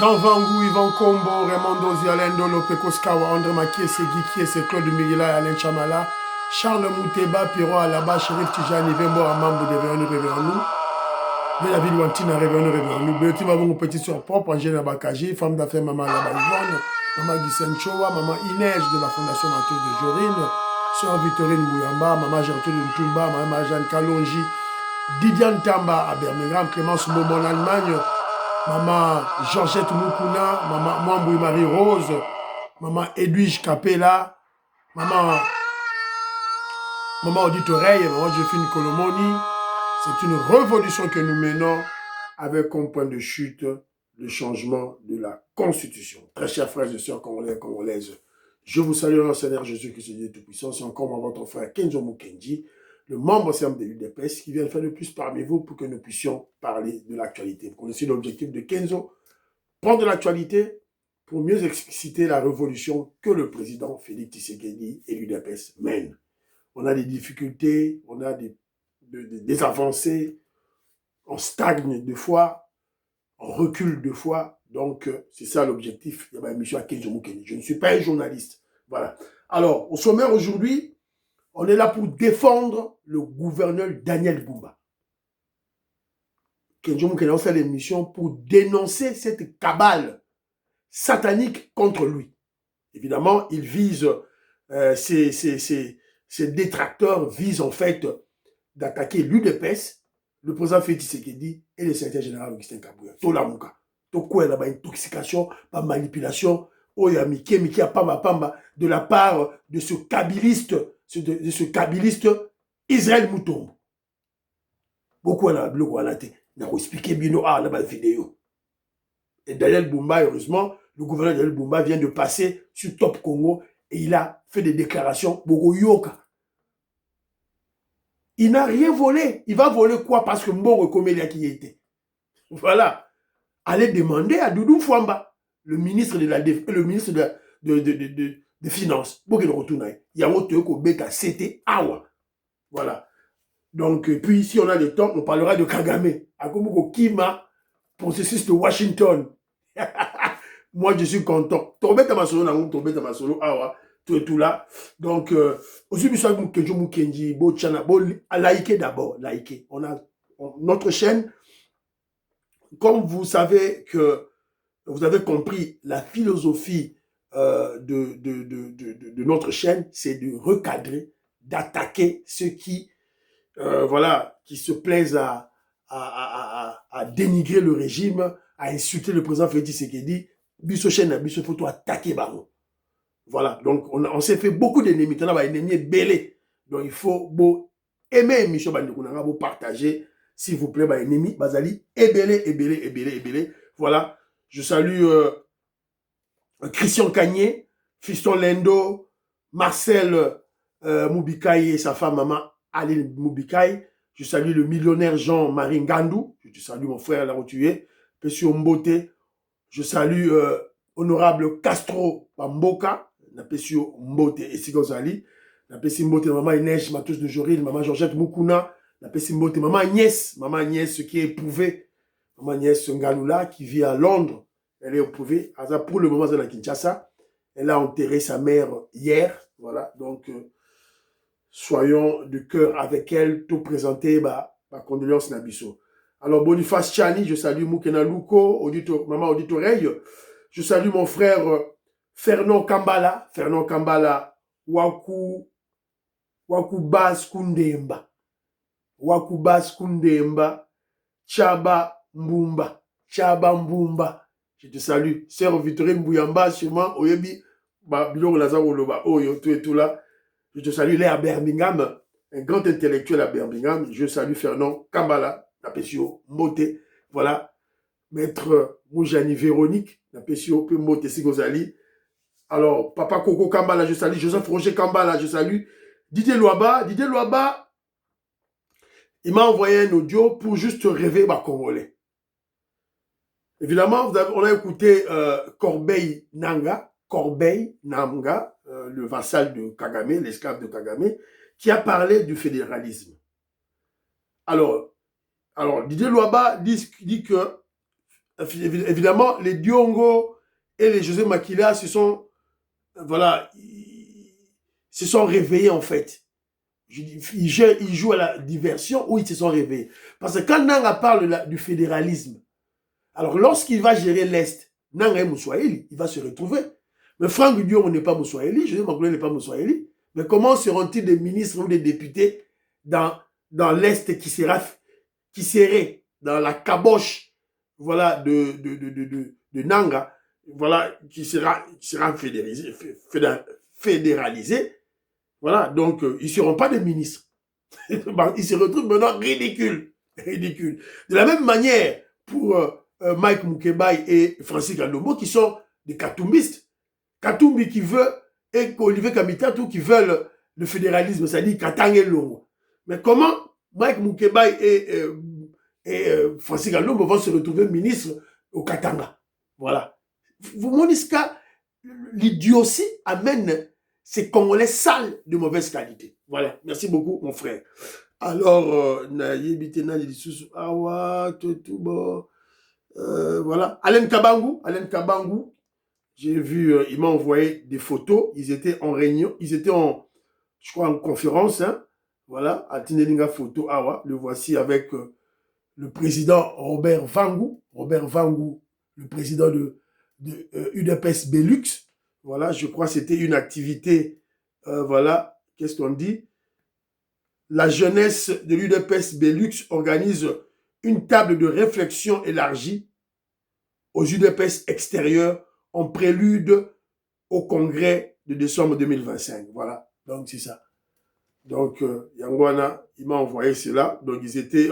Jean Vangou, Yvan Combo, Raymond Dozi, Alain Dolo, Pekos Kawa, André Makiese, Guy Kiese, Claude Miguela, Alain Chamala, Charles Mouteba, Pierrot Alaba, Chérif Tijani, Vembo Amambo, Réveillons-nous. David Wantina, Réveillons-nous. Beauty Babou, petit sur propre, Angèle Bakaji, femme d'affaires, Maman Labaïvonne, Maman Guissène Chowa, Maman Inès de la Fondation Matos de Jorine, Sœur Victorine Bouyamba, Maman Gertrude Ntumba, Maman Jeanne Kalonji, Didiane Tamba à Birmingham, Clémence Momo en Allemagne, Maman Georgette Moukouna, Maman Mwambouy Marie-Rose, Maman Edwige Capella, Maman Odite Oreille, Maman Joséphine Colomoni. C'est une révolution que nous menons avec comme point de chute le changement de la Constitution. Très chers frères et sœurs congolais et congolaises, je vous salue dans le Seigneur Jésus-Christ, Dieu Tout-Puissant. C'est encore votre frère Kenzo Mukendi, le membre simple de l'UDPS, qui vient faire le plus parmi vous pour que nous puissions parler de l'actualité. Vous connaissez l'objectif de Kenzo, prendre l'actualité pour mieux expliciter la révolution que le président Félix Tshisekedi et l'UDPS mènent. On a des difficultés, on a des avancées, on stagne deux fois, on recule deux fois. Donc, c'est ça l'objectif. Il y a ma mission à Kenzo Mukendi. Je ne suis pas un journaliste. Voilà. Alors, au sommaire aujourd'hui, on est là pour défendre le gouverneur Daniel Bumba. Kenzo Mukendi a fait l'émission pour dénoncer cette cabale satanique contre lui. Évidemment, il vise, ses détracteurs visent en fait d'attaquer l'UDPS, le président Félix Tshisekedi et le secrétaire général Augustin Kabouya. Tout la mouka. Tout quoi là-bas, intoxication, pas manipulation, oya miki pamba de la part de ce kabiliste, Israël Moutombo. Beaucoup à la bloc à la tête. N'a pas expliqué bien la vidéo. Et Daniel Bumba, heureusement, le gouverneur Daniel Bumba vient de passer sur Top Congo et il a fait des déclarations Bogoyoka. Il n'a rien volé. Il va voler quoi? Parce que Mboro Komelia qui était. Voilà. Allez demander à Doudou Fouamba, le ministre de la Défense, le ministre de Finances. Il y a un autre Beka, c'était Awa. Voilà. Donc, puis, si on a le temps, on parlera de Kagame. Akomoko Kima, processus de Washington. Moi, je suis content. Tombé à ma solo, tombé à ma solo, Awa. Tout là. Donc, aussi, Kenzo Mukendi, likez d'abord, likez. Notre chaîne, comme vous savez que vous avez compris la philosophie de notre chaîne, c'est de recadrer, d'attaquer ceux qui, qui se plaisent à dénigrer le régime, à insulter le président Félix Tshisekedi. Biso chaîne, biso photo attaquer Baron. Voilà, donc on s'est fait beaucoup d'ennemis. On a des ennemis belés. Donc il faut aimer l'émission, partager, s'il vous plaît, ennemis, Bazali, ébélé. Voilà, je salue Christian Cagné, Fiston Lendo, Marcel Moubikaï et sa femme, maman Aline Moubikaï. Je salue le millionnaire Jean-Marie Ngandou. Je te salue mon frère, là où tu es. Monsieur Mbote. Je salue honorable Castro Bamboka. Napesio Mbote et Sigozali. Napesi Mbote, maman Inès, Matos de Joril, maman Georgette Moukouna. Napesi Mbote, maman Agnès, qui est éprouvée. Maman Agnès Ngaloula, qui vit à Londres. Elle est éprouvée. Pour le moment, elle est à Kinshasa. Elle a enterré sa mère hier. Voilà. Donc, soyons de cœur avec elle. Tout présenter, ma condoléance Nabiso. Alors, Boniface Chani, je salue Moukena Luko, maman Auditoreille. Je salue mon frère Fernand Kambala, Waku Bas Kundemba, Chaba Mbumba. Je te salue. Sœur Victorine Bouyamba, sûrement, Oyebi, Bilon Lazaro Loba, Oyo, tout là. Je te salue, là à Birmingham, un grand intellectuel à Birmingham. Je salue Fernand Kambala, Napesio Mote, voilà. Maître Moujani Véronique, Napesio Mote Sigozali. Alors, Papa Coco Kambala, je salue. Joseph Roger Kambala, je salue. Didier Louaba, il m'a envoyé un audio pour juste rêver Congolais. Évidemment, on a écouté Corbeil Nanga, le vassal de Kagame, l'esclave de Kagame, qui a parlé du fédéralisme. Alors Didier Louaba dit que évidemment, les Diongo et les José Makila voilà, ils se sont réveillés en fait. Ils jouent à la diversion ou ils se sont réveillés. Parce que quand Nanga parle du fédéralisme, alors lorsqu'il va gérer l'Est, Nanga est Moussoaïli, il va se retrouver. Mais Franck Diongo n'est pas Moussoaïli, José Makila n'est pas Moussoaïli. Mais comment seront-ils des ministres ou des députés dans l'Est qui serait dans la caboche, voilà, de Nanga, voilà, qui sera fédéralisé, voilà, donc ils ne seront pas des ministres. Ils se retrouvent maintenant ridicules. Ridicule. De la même manière, pour Mike Mukebai et Francis Galombo, qui sont des katumbistes. Katumbi qui veut, et Olivier Kamitatou qui veulent le fédéralisme, c'est-à-dire Katanga Longo. Mais comment Mike Mukebai et Francis Galombo vont se retrouver ministres au Katanga? Voilà. Vous Moniska, l'idiotie amène ces Congolais sales de mauvaise qualité. Voilà. Merci beaucoup, mon frère. Alors, voilà. Alain Kabangou, j'ai vu, il m'a envoyé des photos. Ils étaient en réunion, je crois, en conférence. Hein. Voilà, à Tinelinga photo. Awa, le voici avec le président Robert Vangou, le président de UDPS Belux. Voilà, je crois que c'était une activité, voilà, qu'est-ce qu'on dit? La jeunesse de l'UDPS Belux organise une table de réflexion élargie aux UDPS extérieurs en prélude au congrès de décembre 2025. Voilà, donc c'est ça. Donc, Yangwana, il m'a envoyé cela. Donc, ils étaient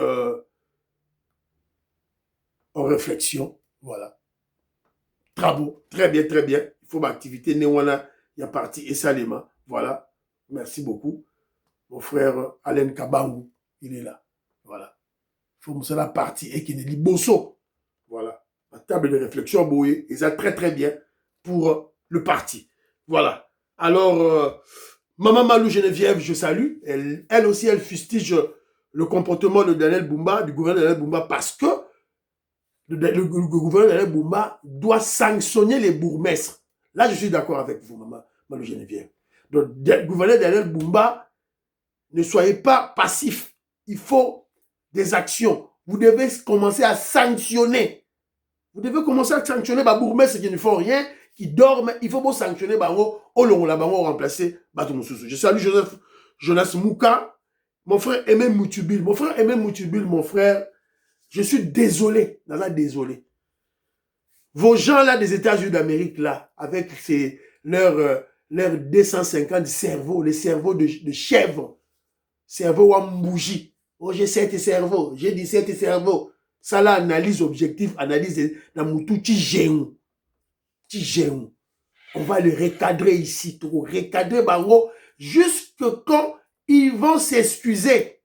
en réflexion. Voilà. Travaux. Très bien, très bien. Il faut m'activité. Néwana, il y a parti et Salema. Voilà. Merci beaucoup. Mon frère Alain Kabangou, il est là. Voilà. Il faut me faire la partie et qu'il est Bosso. Voilà. La table de réflexion, Boé, et ça très, très bien pour le parti. Voilà. Alors, Maman Malou Geneviève, je salue. Elle aussi, elle fustige le comportement de Daniel Bumba, du gouverneur Daniel Bumba, parce que le gouverneur Daniel Bumba doit sanctionner les bourgmestres. Là, je suis d'accord avec vous, Maman Malou Geneviève. Donc, le gouverneur Daniel Bumba, ne soyez pas passif. Il faut des actions. Vous devez commencer à sanctionner. Vous devez commencer à sanctionner les bourgmestres qui ne font rien, qui dorment. Il faut sanctionner les bango, remplacer Batumoussou. Je salue Jonas Mouka, mon frère Aimé Moutubil. Mon frère Aimé Moutubil, mon frère, je suis désolé, désolé. Vos gens là des États-Unis d'Amérique là, avec leurs 250 cerveaux, les cerveaux de chèvre, cerveau en bougie. Oh, j'ai 7 cerveaux, j'ai 17 cerveaux. Ça là, analyse objective, analyse dans mon tout géant. On va le recadrer ici, tout recadrer bango, jusque quand ils vont s'excuser.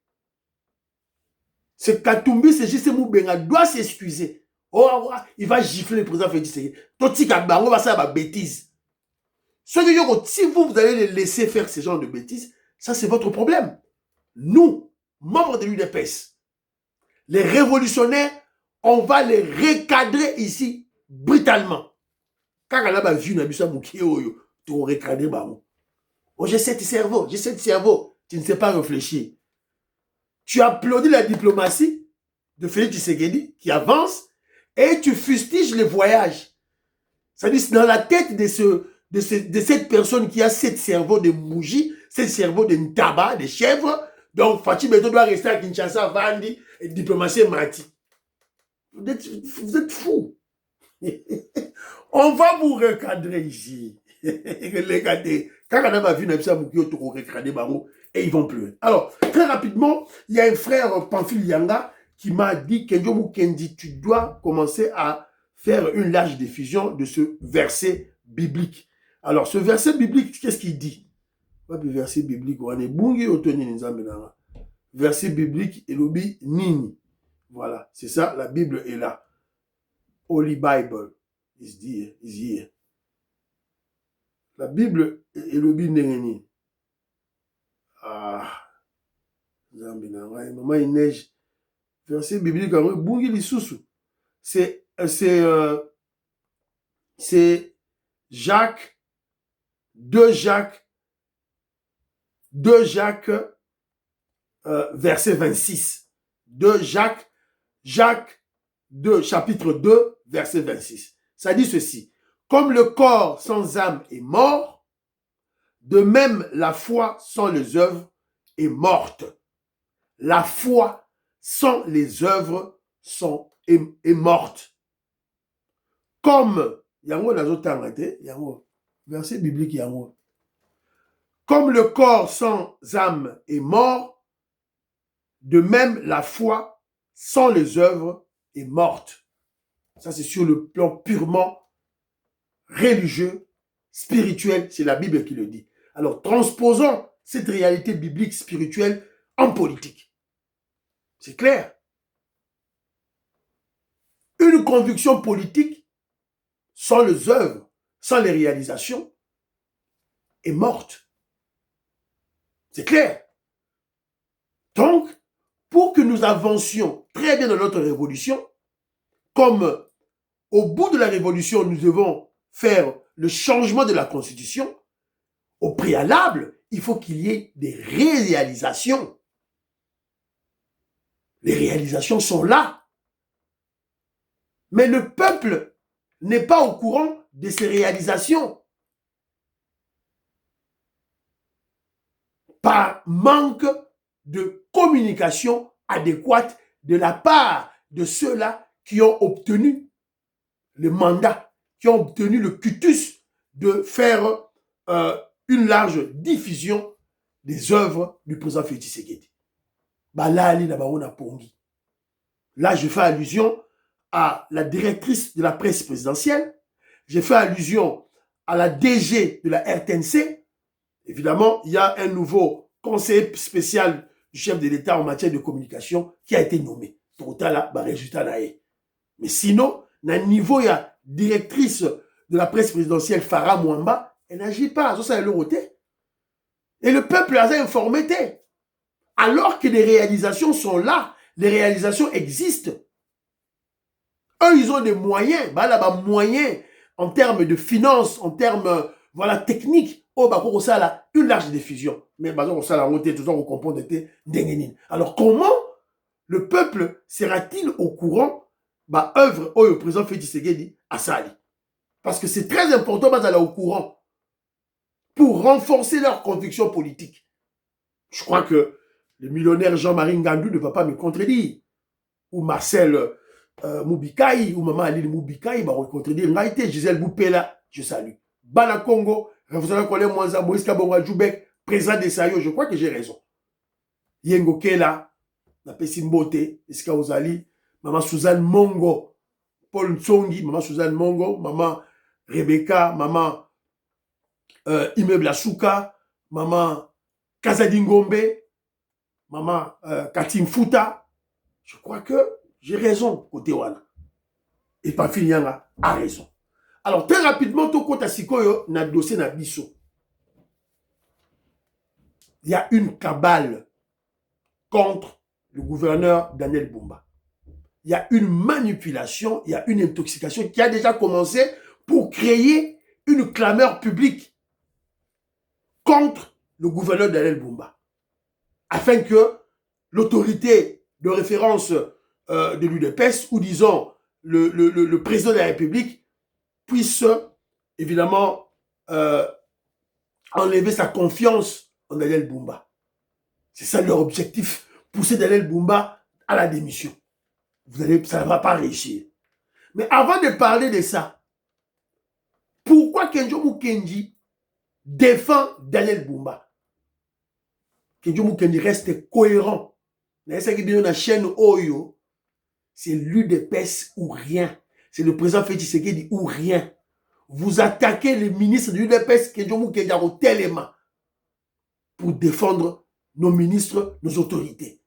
Ce Katumbi, c'est juste Moubenga doit s'excuser. Oh, il va gifler le président Félix Tshisekedi. Toti Kabango va faire des bêtises. Si vous allez les laisser faire ce genre de bêtises, ça c'est votre problème. Nous, membres de l'UDPS, les révolutionnaires, on va les recadrer ici brutalement. Quand on a vu tu recadrer. Oh, j'ai 7 cerveaux, tu ne sais pas réfléchir. Tu applaudis la diplomatie de Félix Tshisekedi qui avance et tu fustiges les voyages. C'est-à-dire, dans la tête de cette personne qui a 7 cerveaux de bougie, 7 cerveaux de tabac, de chèvre, donc Fatih Beto doit rester à Kinshasa, Vandi, et diplomatie Mati. Vous êtes fous. On va vous recadrer ici. Regardez, quand on a vu Nabissa Moukio, tu recadrer Bango, et ils vont pleurer. Alors, très rapidement, il y a un frère, Pamphile Yanga, qui m'a dit, Kenjo Moukendi, tu dois commencer à faire une large diffusion de ce verset biblique. Alors, ce verset biblique, qu'est-ce qu'il dit? Verset biblique, on est bungi otoni nzambelanga. Verset biblique, elobi nini. Voilà, c'est ça, la Bible est là. Holy Bible is here. La Bible est elobi nini. Ah, nzambelanga, maman il neige. Verset biblique, bungi lisusu. C'est c'est Jacques, 2 Jacques, 2 Jacques, verset 26. 2 Jacques, Jacques 2, chapitre 2, verset 26. Ça dit ceci. Comme le corps sans âme est mort, de même la foi sans les œuvres est morte. La foi sans les œuvres est morte. Comme, yango nazotanga te, yango, verset biblique yango. Comme le corps sans âme est mort, de même la foi sans les œuvres est morte. Ça, c'est sur le plan purement religieux, spirituel, c'est la Bible qui le dit. Alors, transposons cette réalité biblique spirituelle en politique. C'est clair. Une conviction politique sans les œuvres, sans les réalisations, est morte. C'est clair. Donc, pour que nous avancions très bien dans notre révolution, comme au bout de la révolution, nous devons faire le changement de la Constitution, au préalable, il faut qu'il y ait des réalisations. Les réalisations sont là. Mais le peuple n'est pas au courant de ces réalisations. Par manque de communication adéquate de la part de ceux-là qui ont obtenu le mandat, qui ont obtenu le cutus de faire une large diffusion des œuvres du président Félix Tshisekedi. Là, je fais allusion à la directrice de la presse présidentielle, j'ai fait allusion à la DG de la RTNC. Évidemment, il y a un nouveau conseiller spécial du chef de l'État en matière de communication qui a été nommé. Mais sinon, à niveau, il y a directrice de la presse présidentielle, Farah Mwamba, elle n'agit pas. Ça, c'est le roté. Et le peuple a informé. Alors que les réalisations sont là, les réalisations existent. Eux, ils ont des moyens. Moyens en termes de finances, en termes techniques. Une large diffusion. Mais alors, comment le peuple sera-t-il au courant œuvre le président Félix Tshisekedi à Sali? Parce que c'est très important d'aller au courant pour renforcer leur conviction politique. Je crois que le millionnaire Jean-Marie Ngandou ne va pas me contredire. Ou Marcel Moubikaï, ou Maman Aline Moubikaï, va me contredire. Ngaïté, Gisèle Boupela, je salue. Bana Congo, Révolutionnaire Colin Mwanza, Moïse Kabonga Djoubek, président de Sayo, je crois que j'ai raison. Yengo Kela, Napesi Mbote, Iska Ozali, Maman Suzanne Mongo, Paul Ntsongi, Maman Suzanne Mongo, Maman Rebecca, Maman Immeuble Asuka, Maman Kazadingombe, Maman Katim Fouta. Je crois que j'ai raison côté Wana. Et Pafi Nyanga a raison. Alors très rapidement, tout côté Sikoyo, na dossier na biso. Il y a une cabale contre le gouverneur Daniel Bumba. Il y a une manipulation, il y a une intoxication qui a déjà commencé pour créer une clameur publique contre le gouverneur Daniel Bumba. Afin que l'autorité de référence de l'UDPS, ou disons le président de la République, puisse évidemment enlever sa confiance en Daniel Bumba. C'est ça leur objectif, pousser Daniel Bumba à la démission. Ça ne va pas réussir. Mais avant de parler de ça, pourquoi Kenjo Mukendi défend Daniel Bumba? Kenjo Mukendi reste cohérent. La chaîne Oyo, c'est l'UDPS ou rien. C'est le président Félix Tshisekedi ou rien. Vous attaquez les ministres de l'UDPS Kenjo Mukendi au téléma pour défendre nos ministres, nos autorités.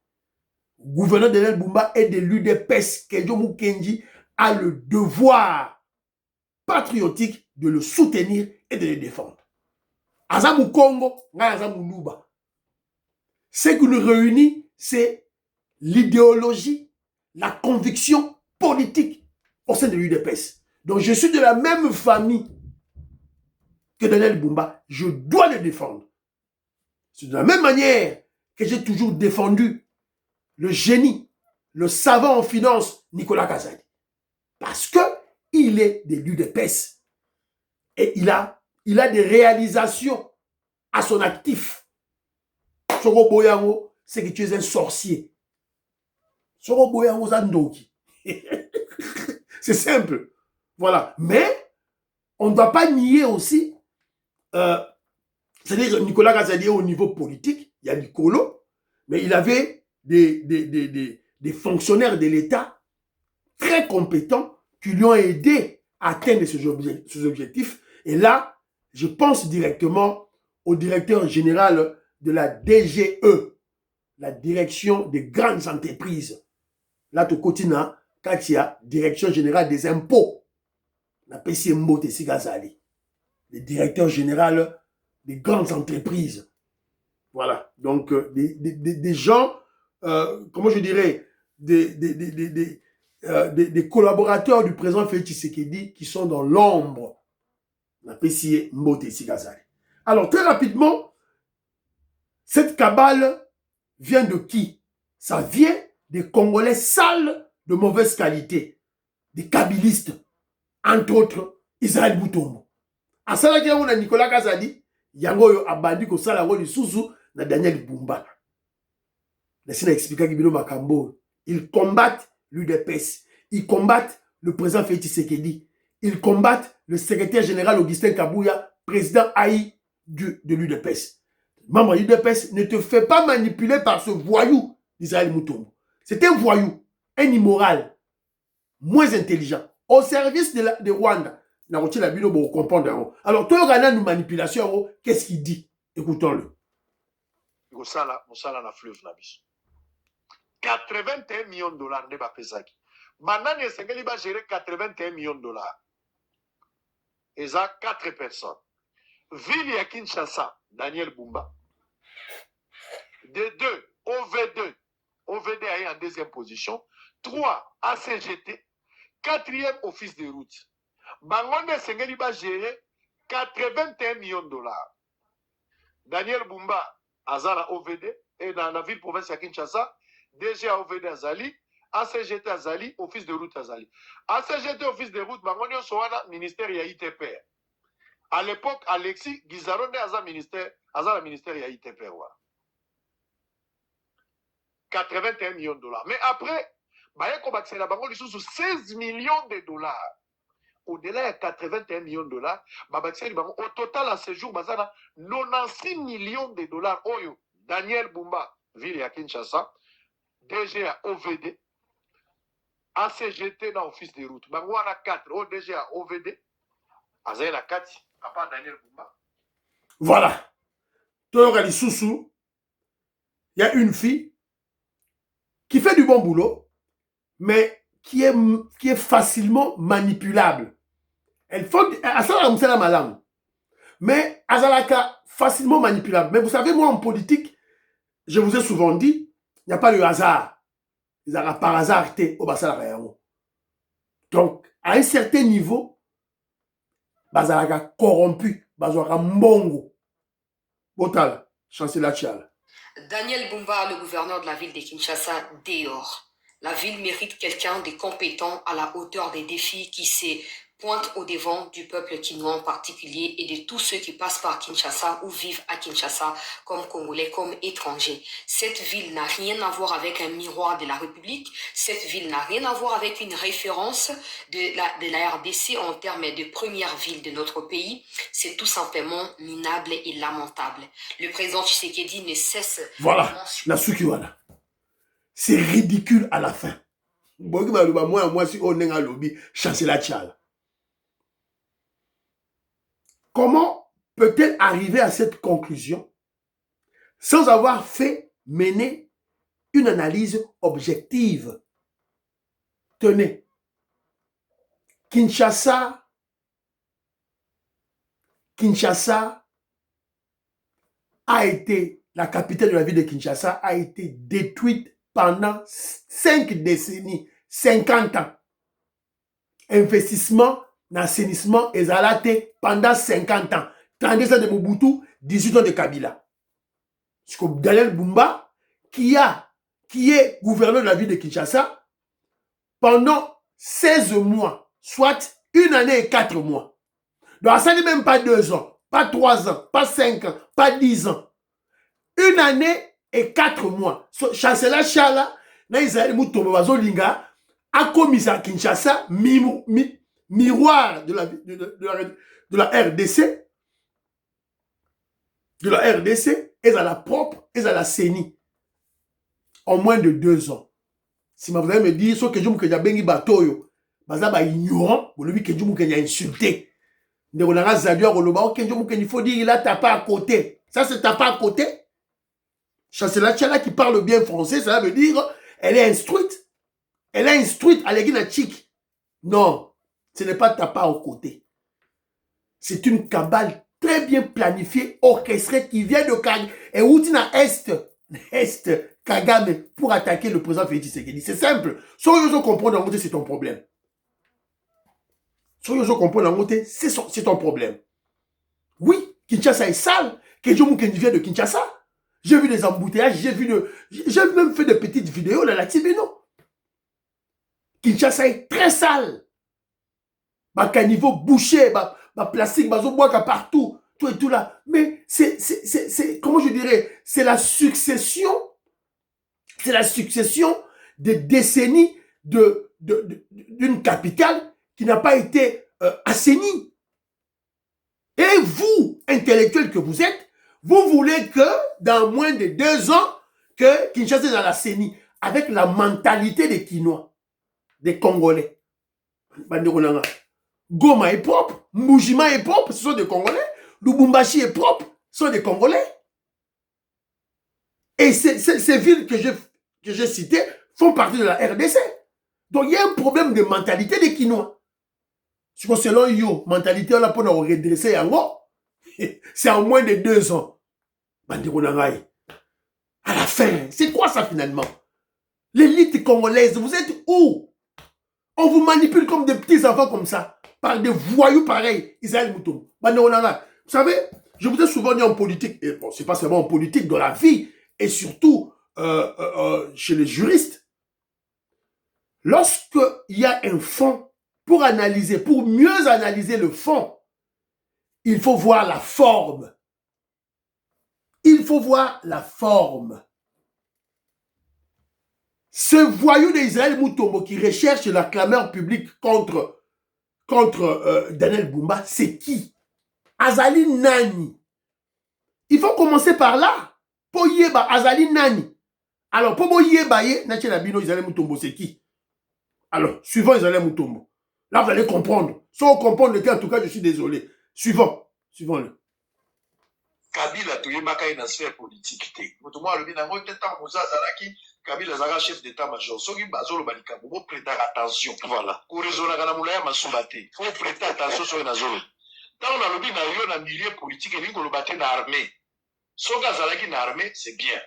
Le gouverneur Daniel Bumba est de l'UDPS. Kenjo Mukendi a le devoir patriotique de le soutenir et de le défendre. Azamu Congo, Azamu Luba. Ce qui nous réunit, c'est l'idéologie, la conviction politique. au sein de l'UDPS. Donc je suis de la même famille que Daniel Bumba. Je dois le défendre. C'est de la même manière que j'ai toujours défendu le génie, le savant en finance, Nicolas Kazadi. Parce qu'il est de l'UDPS. Et il a des réalisations à son actif. Soro Boyango, c'est que tu es un sorcier. Soro Boyango, Zandoki. C'est simple. Voilà. Mais on ne doit pas nier aussi, c'est-à-dire Nicolas Kazadi au niveau politique, il y a Nicolo, mais il avait des fonctionnaires de l'État très compétents qui lui ont aidé à atteindre ses objectifs. Et là, je pense directement au directeur général de la DGE, la direction des grandes entreprises. Là, tu continues, quand il y a direction générale des impôts, la PCMO Tessi Gazali, le directeur général des grandes entreprises. Voilà. Donc, des gens, comment je dirais, des collaborateurs du président Félix Tshisekedi qui sont dans l'ombre. La PCMO Tessi Gazali. Alors, très rapidement, cette cabale vient de qui? Ça vient des Congolais sales de mauvaise qualité, des kabylistes, entre autres Israël Boutombo. Asalaki yango na Nicolas Kazadi, yango yo abandi ko sala ngo lisusu na Daniel Bumba. Laissez-moi expliquer Kibino Makambo. Ils combattent l'UDPS, ils combattent le président Félix Tshisekedi, ils combattent le secrétaire général Augustin Kabouya, président AI de l'UDPS. Membre de l'UDPS, ne te fais pas manipuler par ce voyou d'Israël Moutombo. C'est un voyou, un immoral, moins intelligent, au service de Rwanda. Alors, toi, on a une manipulation, qu'est-ce qu'il dit? Écoutons-le. 81 millions de dollars de Bapesaki. Maintenant, il va gérer 81 millions de dollars. Et ça, 4 personnes. Ville à Kinshasa, Daniel Bumba. De 2, OV2. OVD est en deuxième position. 3, ACGT. 4e office de route. Bangonde Sengeli va gérer 81 millions de dollars. Daniel Bumba, Azara OVD, et dans la ville province de Kinshasa, DG OVD Azali, ACGT Azali, office de route Azali. ACGT office de route, Bangonde Soana, ministère ITPR. À l'époque, Alexis Gizaronde Azara ministère ITPR. 81 millions de dollars. Mais après, il y a 16 millions de dollars. Au-delà de 81 millions de dollars, au total à ce jour, 96 millions de dollars. Oyo, Daniel Bumba, ville à Kinshasa, DG à OVD, ACGT dans office de route. Bango a 4, DG à OVD, Azaï a 4, à part Daniel Bumba. Voilà. Toi, il y a une fille qui fait du bon boulot, mais qui est facilement manipulable. Elle faut la malam. Mais Azalaka, facilement manipulable. Mais vous savez, moi, en politique, je vous ai souvent dit, il n'y a pas de hasard. Ils ont par hasard été au Basala. Donc, à un certain niveau, Bazalaka corrompu, Bazalaka mbongo. Botal, chancelier Tchal. Daniel Bumba, le gouverneur de la ville de Kinshasa, dehors. La ville mérite quelqu'un de compétent à la hauteur des défis qui se pointe au devant du peuple kinois en particulier et de tous ceux qui passent par Kinshasa ou vivent à Kinshasa comme Congolais, comme étrangers. Cette ville n'a rien à voir avec un miroir de la République. Cette ville n'a rien à voir avec une référence de la RDC en termes de première ville de notre pays. C'est tout simplement minable et lamentable. Le président Tshisekedi ne cesse... Voilà, la Sukiwana. C'est ridicule à la fin. Moi, si on est à lobby, chasser la Tchal. Comment peut-elle arriver à cette conclusion sans avoir fait mener une analyse objective? Tenez, Kinshasa a été, la capitale de la ville de Kinshasa a été détruite pendant 5 décennies, 50 ans. investissement dans l'assainissement ezalate pendant 50 ans. 32 ans de Mobutu, 18 ans de Kabila. Parce que Daniel Bumba, qui est gouverneur de la ville de Kinshasa, pendant 16 mois, soit 1 année et 4 mois. Donc ça n'est même pas 2 ans, pas 3 ans, pas 5 ans, pas 10 ans. 1 année et 4 mois. So, chancelier Chala, na Israël Mutombo Bazolinga, a commis à Kinshasa, miroir de la RDC, et à la propre, et à la CENI. En moins de 2 ans. Si vous allez me dire, ce que je me bengi batoyo, baza ba ignorant, vous le que je me insulté. Il faut dire, il a tapé à côté. Ça, c'est tapé à côté. Chancelier Chala qui parle bien français, ça veut dire, elle est instruite. Elle est instruite à l'église chic. Non, ce n'est pas tapé à côté. C'est une cabale très bien planifiée, orchestrée, qui vient de Kagame. Et où tu as Est Kagame pour attaquer le président Félix Tshisekedi. C'est simple. Si vous comprenez, c'est ton problème. Si vous comprenez, c'est ton problème. Oui, Kinshasa est sale. Kenjo vient de Kinshasa. J'ai vu des embouteillages, j'ai même fait des petites vidéos dans la Tibino. Kinshasa est très sale. Niveau bouché, plastique, bois partout, tout et tout là. Mais c'est comment je dirais, c'est la succession de décennies d'une capitale qui n'a pas été assainie. Et vous, intellectuels que vous êtes, vous voulez que dans moins de 2 ans, que Kinshasa est dans la CENI, avec la mentalité des Kinois, des Congolais. Goma est propre, Mujima est propre, ce sont des Congolais. Lubumbashi est propre, ce sont des Congolais. Et ces villes que j'ai citées font partie de la RDC. Donc il y a un problème de mentalité des Kinois. Selon yo, mentalité, on a pour nous redresser yango. C'est en moins de 2 ans. À la fin, c'est quoi ça finalement? L'élite congolaise, vous êtes où? On vous manipule comme des petits enfants comme ça, par des voyous pareils. Israël Moutoum. Vous savez, je vous ai souvent dit en politique, et bon, c'est pas seulement en politique, dans la vie, et surtout chez les juristes, lorsqu'il y a un fond, pour mieux analyser le fond, il faut voir la forme. Il faut voir la forme. Ce voyou d'Israël Mutombo qui recherche la clameur publique contre Daniel Bumba, c'est qui? Azali Nani. Il faut commencer par là. Pour yeba Azali Nani. Alors, pour yeba Nachelabino Israël Mutombo, c'est qui? Alors, suivant Israël Mutombo. Là, vous allez comprendre. Sans comprendre lequel, en tout cas, je suis désolé. Suivons-le. Kabila toyebaka na sphère politique te. Moto mo alobi nango te tant Moussa Zalaki, Kabila zaka chef d'état-major. Soki bazolo balika bo prêter attention. Voilà. Ko raisonner kana mulaya masuba te. Faut prêter attention sur na zolo. Tant on alobi na yo na milieu politique et lingo lobate na armée. Soka Zalaki na armée, c'est bien.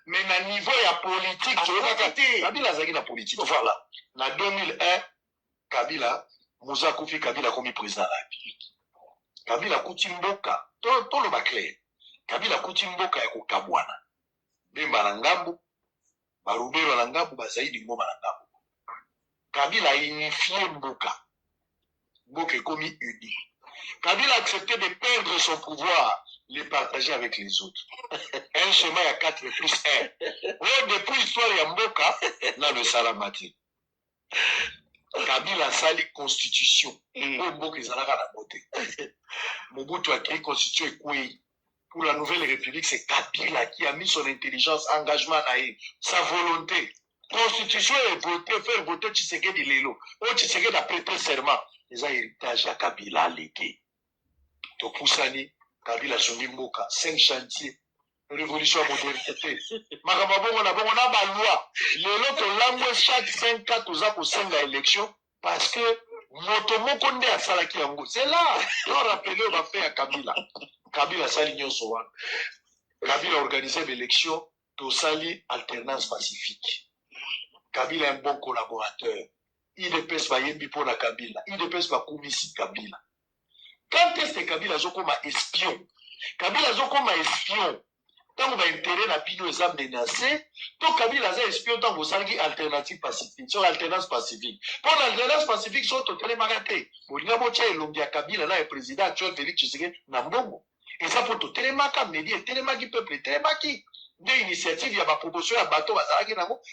Mais na niveau ya politique, toyebaka te. Kabila zaki na politique. Voilà. Na 2001, Kabila, Moussa Koufi Kabila comme président de la République. Kabila Koutimboka, tout le clair. Kabila Koutimboka ya kokabwana. Bemba na ngambu, barubero na ngambu, bazaidi ngoma na ngambu. Kabila a unifié Mboka. Mboka est comme uni. Kabila a accepté de perdre son pouvoir, les partager avec les autres. Un chemin à 4 plus 1. Oh, depuis l'histoire ya Mboka, na le salamati. Kabila sali constitution. Oh, Mboka ezalaka na beauté. Mobutu a créé constitution et pour la nouvelle république, c'est Kabila qui a mis son intelligence, engagement, sa volonté. Constitution est votée, faire voter Tshisekedi Lelo. Oh, Tshisekedi a prêté serment. Les héritages à Kabila légué. To Poussani, Kabila Songi Mboka, 5 chantiers, révolution modernité. Makamabongo na bongo na ba loi. Lelo to langue chaque 5 ans toza ko senga élection parce que motomoko nde asalaki yango. C'est là. On rappelle on va faire Kabila. Kabila sali nyonso wana. Kabila organisé l'élection, to sali alternance pacifique. Kabila est un bon collaborateur. IDPS bayembi pour la Kabila, IDPS bakumisi Kabila. Quand est-ce que Kabila a comme espion? Kabila a comme espion. Tant qu'on va intérêt la bino est menacé, tant Kabila a espion tant vous avez alternative pacifique, sur alternance pacifique. Pour l'alternance pacifique, sur total magaté. Vous n'avez pas de l'homme Kabila là, le président actuel Félix Tshisekedi Nambongo. Et ça pour tout télémaka, média, télémaki peuple, télémaki. Des initiatives, il y a ma proposition à bateau,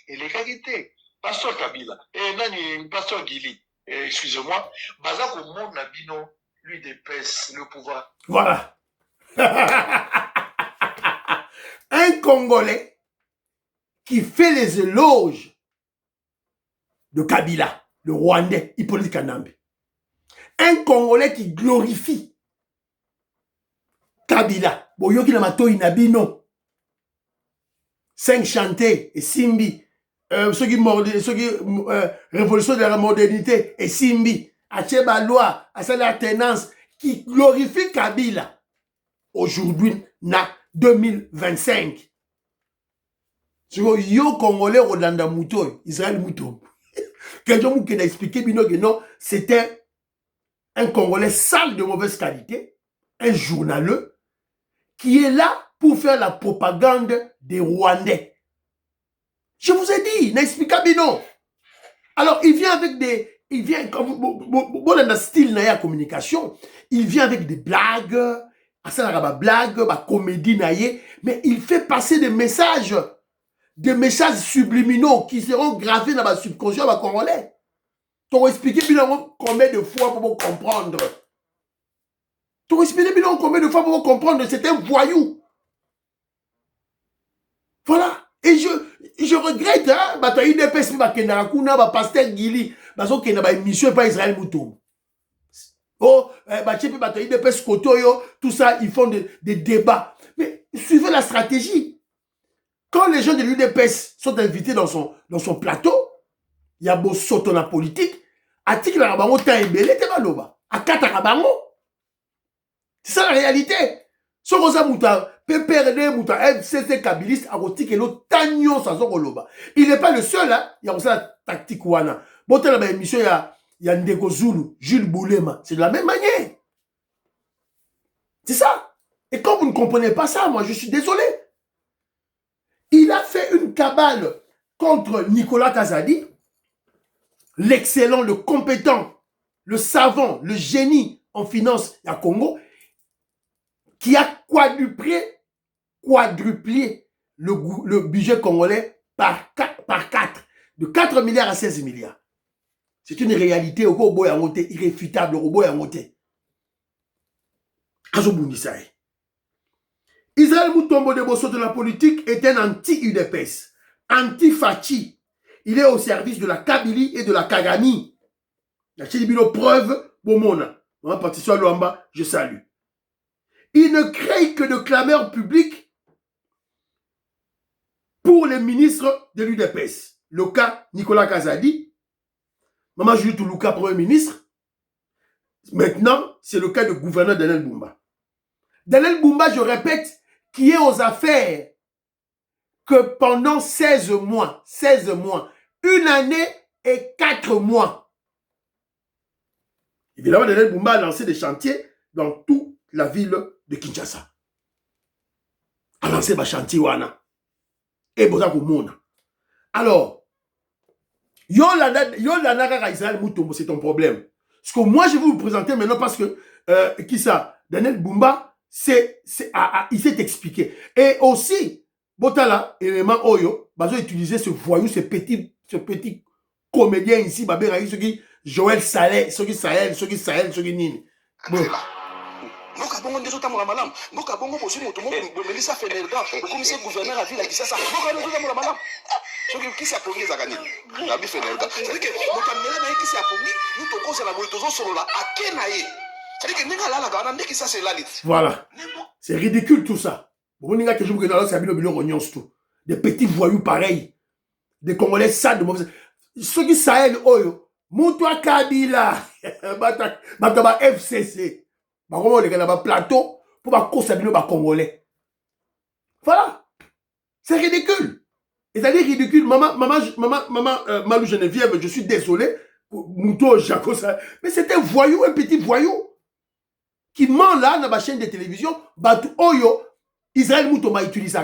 et les qualités. Pasteur Kabila, et nani, Pasteur Gili, excusez-moi, Bazako Mon Nabino, lui dépèse le pouvoir. Voilà. Un Congolais qui fait les éloges de Kabila, le Rwandais, Hippolyte Kanambe. Un Congolais qui glorifie Kabila. Boyoki na matoi nabino. 5 chantés et Simbi. Ceux qui révolution de la modernité et Simbi. Acheba loi, à cette alternance qui glorifie Kabila. Aujourd'hui, na 2025. Yo Congolais Rolanda Mouto, Israël Mouto. Quelqu'un qui a expliqué que non, c'était un Congolais sale de mauvaise qualité, un journaleux, qui est là pour faire la propagande des Rwandais. Je vous ai dit, n'expliquez pas non. Alors, il vient avec des... Il vient comme... Bon, dans le style de la communication, il vient avec des blagues, comédie, mais il fait passer des messages subliminaux qui seront gravés dans la subconscient congolais. Tu expliquer combien de fois pour vous comprendre. Tu expliquer combien de fois pour vous comprendre. C'est un voyou. Voilà. Et je regrette, hein, pasteur Gili, qui n'a pas émission par Israël Moutoum. Oh, tout ça, ils font des débats. Mais suivez la stratégie. Quand les gens de l'UDPS sont invités dans son plateau, il y a beau sauter la politique, article la rabango ta embelé te baloba. Akata rabango. C'est ça la réalité. Sokoza muta, PPRD muta, FCC kabiliste, arotique lo tanyo sa zokoloba. Il n'est pas le seul, hein. Il y a aussi la tactique wana. Bon, dans la émission, il y a Ndeko Zulu, Jules Boulema. C'est de la même manière. C'est ça. Et quand vous ne comprenez pas ça, moi, je suis désolé. Il a fait une cabale contre Nicolas Kazadi, l'excellent, le compétent, le savant, le génie en finance à Congo, qui a quadruplé le budget congolais par 4, de 4 milliards à 16 milliards. C'est une réalité au robot à monter, irréfutable, au robot à monter. Israël Moutombo de Bosso de la politique est un anti-UDPS, anti-Fachi. Il est au service de la Kabylie et de la Kagami. La Chilibino preuve, Bomona. Ma partition à Luamba, je salue. Il ne crée que de clameurs publiques pour les ministres de l'UDPS. Le cas Nicolas Kazadi, Maman Julie Toulouka, Premier ministre. Maintenant, c'est le cas du gouverneur Daniel Bumba. Daniel Bumba, je répète, qui est aux affaires que pendant 16 mois, 1 année et 4 mois. Évidemment, Daniel Bumba a lancé des chantiers dans toute la ville de Kinshasa. A lancé des chantiers wana. Et Boza Koumona. Alors, Israël Moutombo, c'est ton problème. Ce que moi, je vais vous présenter maintenant parce que, qui ça? Daniel Bumba, il s'est expliqué. Et aussi, Botala, élément Oyo, ils ont utilisé ce voyou, ce petit comédien ici, ce qui Joël Saleh, ce qui Sahel, ce qui Nini. Bon. Boka bongo ndezo tamura malam. Boka bongo bosu moto mo Melissa Fenerga, le commissaire gouverneur a vu la Kinshasa. Boka ndezo tamura malam. Ce qui s'est approché Zagani. La bi Fenerga. C'est que bokamela na qui s'est approché, nous to cause la boitozo solo la akenae. C'est que ninga la gana ndeki ça c'est la lit. Voilà. C'est ridicule tout ça. Boninga que je vous connais ça bilo rognon tout. Des petits voyous pareils. Des Congolais sales de mauvais. Ceux qui Sahel Oyo, Moutoua Kabila, Bataba FCC. Comment les gars plateau pour ma course à Congolais. Voilà. C'est ridicule. C'est-à-dire ridicule. Maman Malou Geneviève, je suis désolé. Mouto, Jaco, ça. Mais c'est un voyou, un petit voyou, qui ment là dans ma chaîne de télévision, Batu Oyo, Israël Mouto m'a utilisé.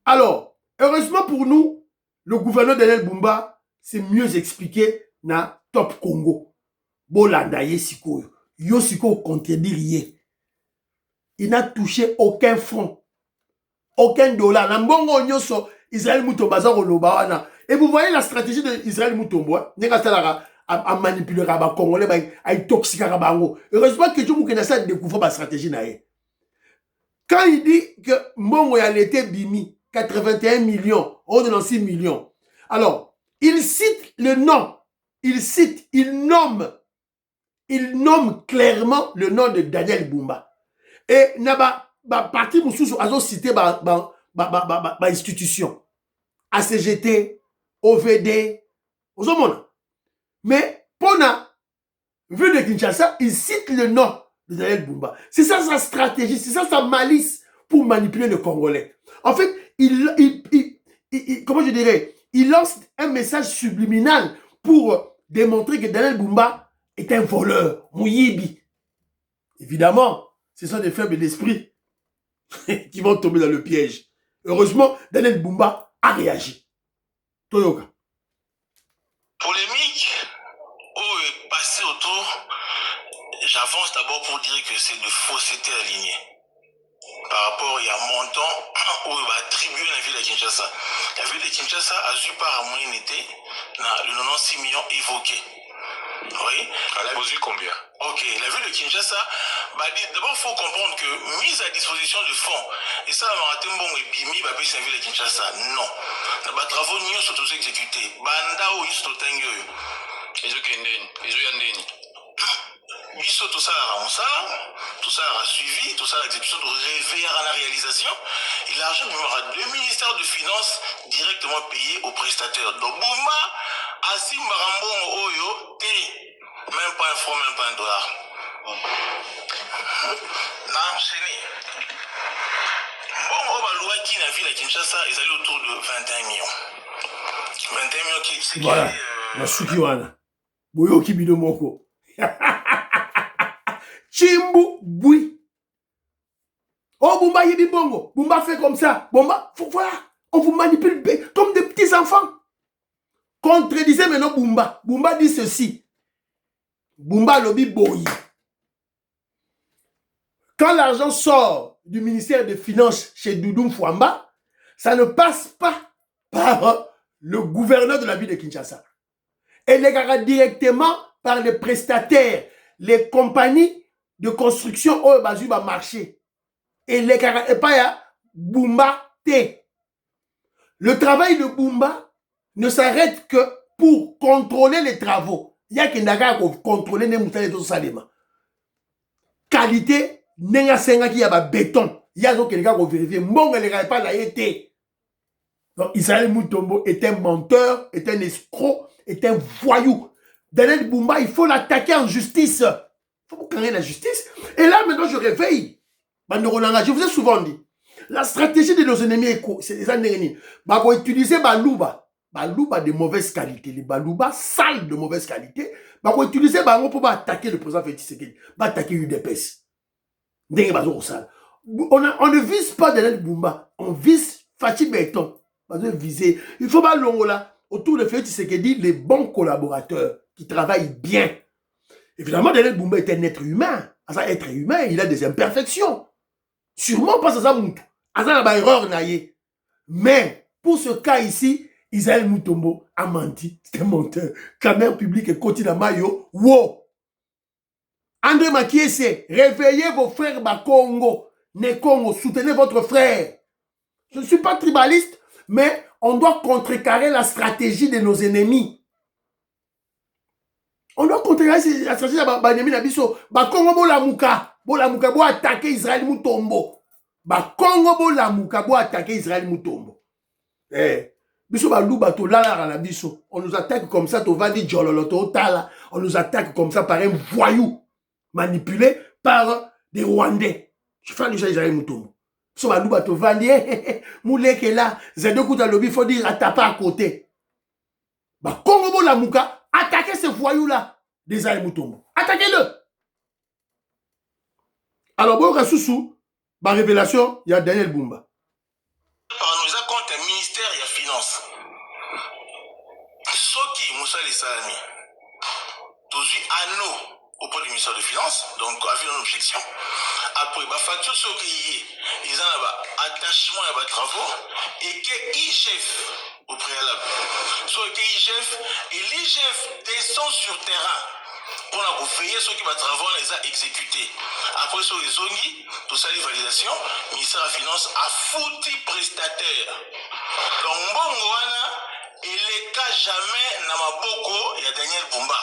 Alors, heureusement pour nous, le gouverneur Daniel Bumba s'est mieux expliqué dans Top Congo. Bolanda Yesiko, Yosiko contredit rien. Il n'a touché aucun franc, aucun dollar. Nambongo Nyoso, Israël Mouto Bazar Olobawana. Et vous voyez la stratégie d'Israël Moutombo, à manipuler les Congolais, à toxiquer les Congolais. Heureusement que tout le monde a découvert la stratégie. Quand il dit que Mbongo a été bimi, 81 millions, on donne 6 millions. Alors, il cite le nom, il nomme clairement le nom de Daniel Bumba. Et n'a parti Moussou a cité ma institution. ACGT, OVD, aux hommes. Mais Pona, vu de Kinshasa, il cite le nom de Daniel Bumba. C'est ça sa stratégie, c'est ça sa malice pour manipuler le Congolais. En fait, comment je dirais, il lance un message subliminal pour démontrer que Daniel Bumba est un voleur, Mouyibi. Évidemment, ce sont des faibles d'esprit qui vont tomber dans le piège. Heureusement, Daniel Bumba a réagi. Toyoka. Polémique, est passé autour, j'avance d'abord pour dire que c'est de fausseté alignée. Par rapport, il y a un montant où il va attribuer la ville de Kinshasa. La ville de Kinshasa a eu par moyenneté le 96 millions évoqués. Oui. Elle a posé combien? Ok, la ville de Kinshasa, d'abord il faut comprendre que mise à disposition de fonds, et ça, on a et bimi, la ville de Kinshasa, non. Les travaux n'y sont tous exécutés. Banda ou Isto Tengue. Ils ont Yandeni. Biso, tout ça a suivi, tout ça l'exécution de réveiller à la réalisation. Et l'argent numéro 2 ministères de Finances directement payé aux prestataires. Donc, Bouma, Assim Marambo Oyo, même pas un franc, même pas un dollar. Non, enchaîné. Bon, on va louer qui n'a vu la Kinshasa, ils allaient autour de 21 millions. 21 millions qui voilà. Masukiwana. Boyo Kibido Moko. Chimbu Boui. Oh, Bumba Yebi Bongo. Bumba fait comme ça. Bumba, voilà. On vous manipule comme des petits enfants. Contredisez maintenant Bumba. Bumba dit ceci. Bumba Lobi Boyi. Quand l'argent sort du ministère des Finances chez Doudoum Fouamba, ça ne passe pas par le gouverneur de la ville de Kinshasa. Elle est directement par les prestataires, les compagnies de construction au Bazuba marché. Et les et pas Bumba T. Le travail de Bumba ne s'arrête que pour contrôler les travaux. Il y a qui n'a contrôler les moutons de Salema. Qualité, nenga senga qui y a béton. Il y a donc quelqu'un qui vérifie. Mon elle n'est pas là été. Donc Israël Moutombo est un menteur, est un escroc, est un voyou. Daniel Bumba, il faut l'attaquer en justice. Il faut carrer la justice. Et là, maintenant, je réveille. Je vous ai souvent dit, la stratégie de nos ennemis, c'est les ennemis. Ils vont utiliser Balouba. Balouba de mauvaise qualité. Les Balouba sales de mauvaise qualité. Ils vont utiliser Balouba pour attaquer le président Félix Tshisekedi. Pour attaquer UDPS. On ne vise pas Daniel Bumba. On vise Fachi Béton. Il faut pas là. Autour de Félix Tshisekedi, les bons collaborateurs qui travaillent bien. Évidemment, Daniel Bumba est un être humain. À ça, être humain, il a des imperfections. Sûrement pas ça, Moutou. À ça, il a erreur. Mais, pour ce cas ici, Israël Moutombo a menti. C'est un menteur. Caméra publique et continue à Mayo. Wow! André Makiese, réveillez vos frères Bakongo. Nekongo, soutenez votre frère. Je ne suis pas tribaliste, mais on doit contrecarrer la stratégie de nos ennemis. On doit contrecarrer la stratégie de l'ennemi Nabiso. Bakongo Bolamuka. Bolamuka bo attaquer Israël Moutombo. Bakongo Bolamuka bo attaquer Israël Moutombo. Eh. Biso Balouba to lala la biso. On nous attaque comme ça, to vandi Djololo to tala. On nous attaque comme ça par un voyou manipulé par des Rwandais. Je fais déjà Israël Moutombo. So Balouba to vandi Mouleke là, Zedo Kouta Lobi, faut dire à tapa à côté. Bakongo Bolamuka Attaquez ce voyou-là, Désiré Mutombo. Attaquez-le. Alors, bon, Rassoussou, ma révélation, il y a Daniel Bumba. Nous avons compte un ministère et la finance. Ce qui, Moussa les Salami, tous anneaux auprès du ministère de Finances, donc avec une objection. Après, la facture, ce qui est, ils ont un attachement à des travaux et que IGF au préalable. Soit que IGF et l'IGF descend sur terrain pour la veiller ceux qui vont travailler les a exécutés. Après, sur les ongi, tout ça, les validations, le ministère de la Finance a foutu prestataire. Donc, Mbongoana, il n'est qu'à jamais dans ma boko, il y a Daniel Bumba.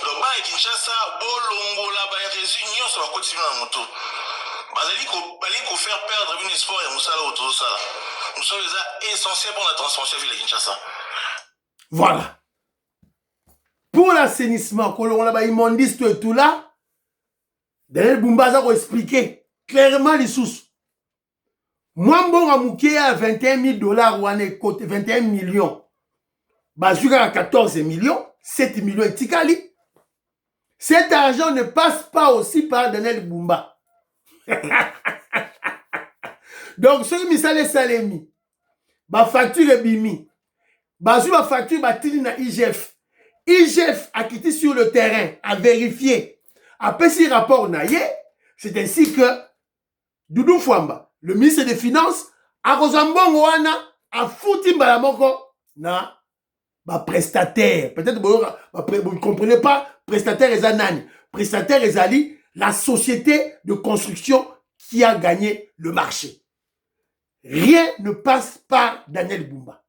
Donc, bah, Kinshasa, Bolongo, là, bah, réunion, ça va continuer dans mon tour. Bah, il faut faire perdre un espoir et Moussa là, autour de ça. Moussa est essentiel pour la transformation de Kinshasa. Voilà. Pour l'assainissement, quand on a immondiste et tout là, Daniel Bumba a expliqué clairement les sources. Moi, bon, à mouké à 21 000 $, ou à 21 millions. Bah, je à 14 millions, 7 millions et tikali. Cet argent ne passe pas aussi par Daniel Bumba. Donc, ce qui me salemi, ma facture est bimi. Ma facture est tili na IGF. IGF a quitté sur le terrain, a vérifié. Après ce rapport naïe, c'est ainsi que Doudou Fouamba, le ministre des Finances, a Rosambongo a foutu Mbalamoko na prestataire. Peut-être que vous ne comprenez pas, prestataire et Zanani. Prestataire et Zali, la société de construction qui a gagné le marché. Rien ne passe par Daniel Bumba.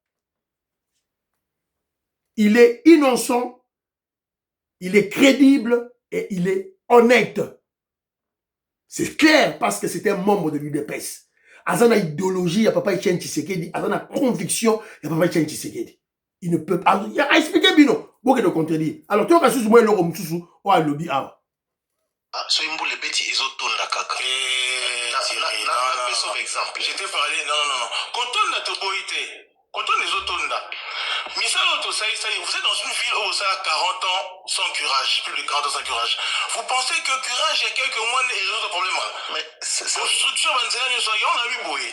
Il est innocent, il est crédible et il est honnête. C'est clair parce que c'est un membre de l'UDPS. Azana idéologie, il n'y a pas Etienne Tshisekedi. Azana conviction, il n'y a pas Etienne Tshisekedi. Il ne peut pas. Il a expliqué Bino. Beaucoup de contredire. Alors, tu as moi le Romsusu ou à lobby A. Ah, ce que les bêtis, ils ont tourné la caca. Exemple. J'étais parlé, non. Quand on a toboïté, quand on les autres là, mais ça, vous êtes dans une ville où ça a 40 ans sans curage, plus de 40 ans sans curage. Vous pensez que curage, il y a quelques mois, et les autres problèmes. Mais construction, on a vu Boye.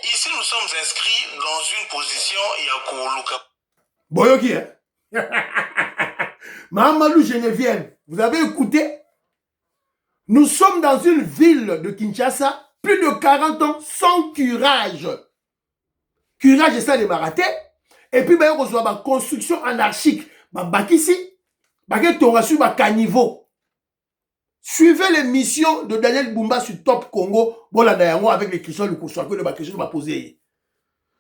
Ici, nous sommes inscrits dans une position, il y a Koulouka. Boyoki, hein? Mahamadou Geneviève, vous avez écouté? Nous sommes dans une ville de Kinshasa, plus de 40 ans sans curage. Curage, c'est ça les marathés. Et puis, il y a une construction anarchique. Bakissi, Baketonga sur caniveau. Suivez les missions de Daniel Bumba sur Top Congo. Bon, avec les questions de construction que les questions va poser.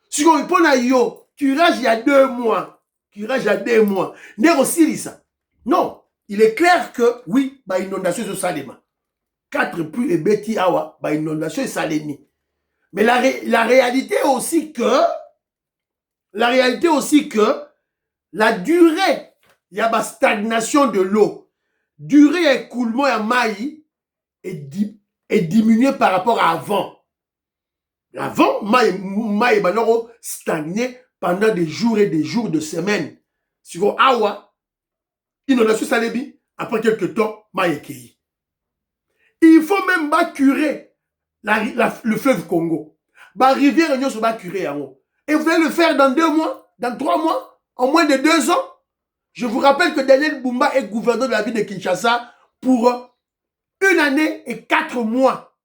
Si on répond à yo, curage il y a 2 mois. Curage il y a 2 mois. N'est aussi ça. Non. Il est clair que, oui, inondation de Salema. 4 pluies et Betty Awa, inondation et Salemi. Mais la réalité aussi que, la durée, il y a la stagnation de l'eau. Durée écoulement à maï est diminuée par rapport à avant. Avant, maï stagné pendant des jours et des jours, de semaines. Si vous awa, inondation Salebi, après quelques temps, maï est cueilli. Il faut même pas curer le fleuve Congo. La rivière Union se va curer en haut. Et vous allez le faire dans 2 mois, dans 3 mois, en moins de 2 ans. Je vous rappelle que Daniel Bumba est gouverneur de la ville de Kinshasa pour 1 année et 4 mois.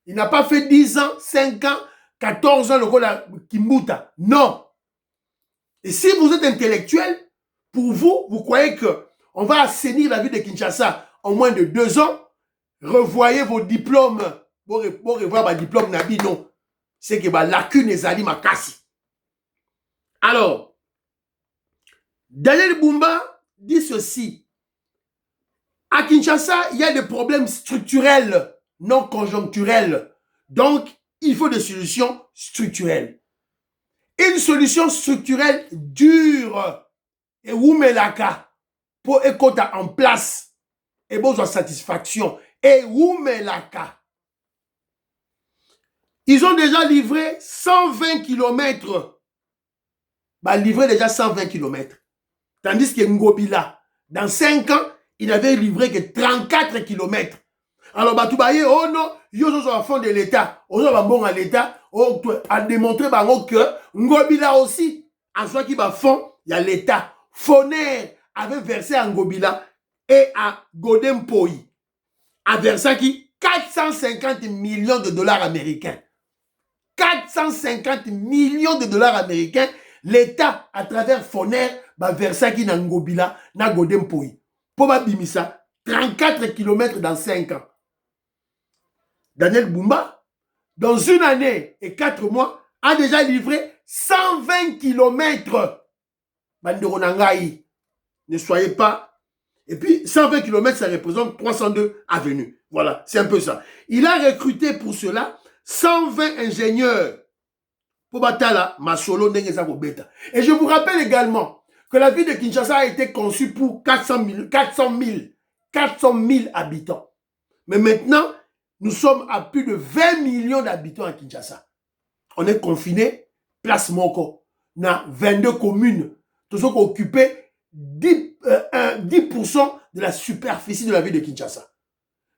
Il n'a pas fait 10 ans, 5 ans, 14 ans le rôle à Kimbuta. Non. Et si vous êtes intellectuel, pour vous, vous croyez qu'on va assainir la ville de Kinshasa en moins de 2 ans, revoyez vos diplômes. Pour revoir ma diplôme, Nabi, non. C'est que ma lacune est ali ma casse. Alors, Daniel Bumba dit ceci. À Kinshasa, il y a des problèmes structurels, non conjoncturels. Donc, il faut des solutions structurelles. Une solution structurelle dure et oumelaka pour écouter en place et besoin de satisfaction et oumelaka. Ils ont déjà livré 120 km. Livré déjà 120 km. Tandis que Ngobila, dans 5 ans, il n'avait livré que 34 km. Alors, Batoubaye, oh non, ils sont à fond de l'État. Ils sont bon à l'État. A démontré que Ngobila aussi, en soi qui va fond, il y a l'État. Foner avait versé à Ngobila et à Godem Poi, a versé qui 450 millions de dollars américains. 450 millions de dollars américains, l'État, à travers Foner, va verser qui na Ngobila, na Godem Poi. Pour ma bimisa, 34 km dans 5 ans. Daniel Bumba, dans 1 année et 4 mois, a déjà livré 120 km. Bandero Nangaï, ne soyez pas. Et puis, 120 km, ça représente 302 avenues. Voilà, c'est un peu ça. Il a recruté pour cela 120 ingénieurs. Pour Batala, Masolo, Nengeza Beta. Et je vous rappelle également que la ville de Kinshasa a été conçue pour 400 000 habitants. Mais maintenant, nous sommes à plus de 20 millions d'habitants à Kinshasa. On est confinés, place Moko, dans 22 communes. Tous ceux qui occupaient 10% de la superficie de la ville de Kinshasa.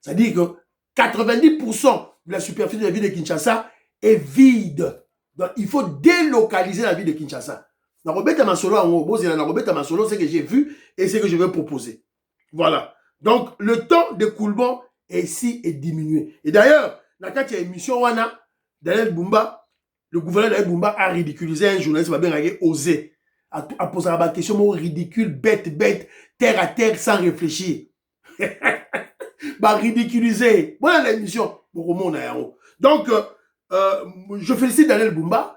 C'est-à-dire que 90% de la superficie de la ville de Kinshasa est vide. Donc, il faut délocaliser la ville de Kinshasa. C'est ce que j'ai vu et ce que je vais proposer. Voilà. Donc, le temps d'écoulement ici est diminué. Et d'ailleurs, dans cette émission, Daniel Bumba, le gouverneur Daniel Bumba a ridiculisé un journaliste qui a osé à poser la question ridicule, bête, terre à terre, sans réfléchir. Ridiculiser. Voilà l'émission. Donc, je félicite Daniel Bumba.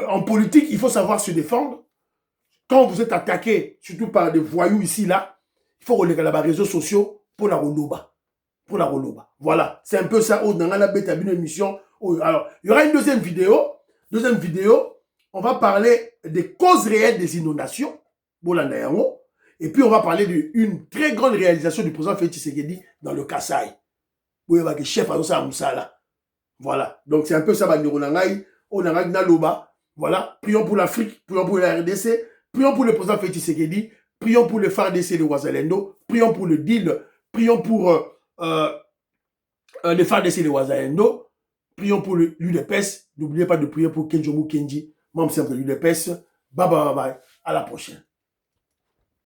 En politique, il faut savoir se défendre. Quand vous êtes attaqué, surtout par des voyous ici, là, il faut regarder les réseaux sociaux pour la roloba. Voilà, c'est un peu ça. Une émission. Alors, il y aura une deuxième vidéo. On va parler des causes réelles des inondations. Et puis, on va parler d'une très grande réalisation du président Félix Tshisekedi dans le Kasaï. Chef à Moussala. Voilà. Donc, c'est un peu ça. Voilà. Prions pour l'Afrique, prions pour la RDC, prions pour le président Félix Tshisekedi, prions pour le FARDC de Ouazalendo, prions pour le DIL, prions pour le FARDC de Ouazalendo, prions pour l'UDPS. N'oubliez pas de prier pour Kenjomu Kenji, membre simple de l'UDPS. Bye bye bye. À la prochaine.